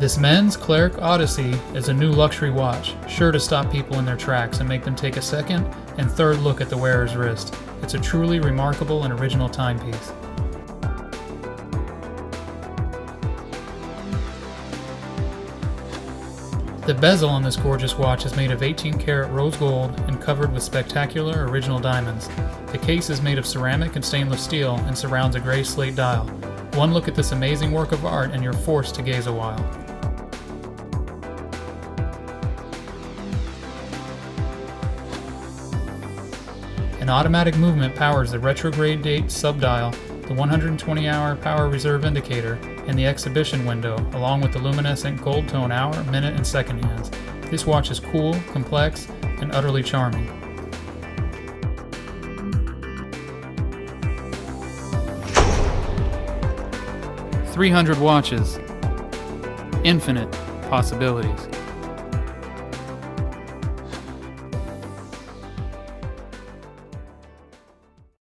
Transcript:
This men's Clerc Odyssey is a new luxury watch, sure to stop people in their tracks and make them take a second and third look at the wearer's wrist. It's a truly remarkable and original timepiece. The bezel on this gorgeous watch is made of 18-karat rose gold and covered with spectacular original diamonds. The case is made of ceramic and stainless steel and surrounds a grey-slate dial. One look at this amazing work of art and you're forced to gaze a while. An automatic movement powers the retrograde date subdial, the 120-hour power reserve indicator, and the exhibition window, along with the luminescent gold tone hour, minute, and second hands. This watch is cool, complex, and utterly charming. "300 watches. Infinite possibilities."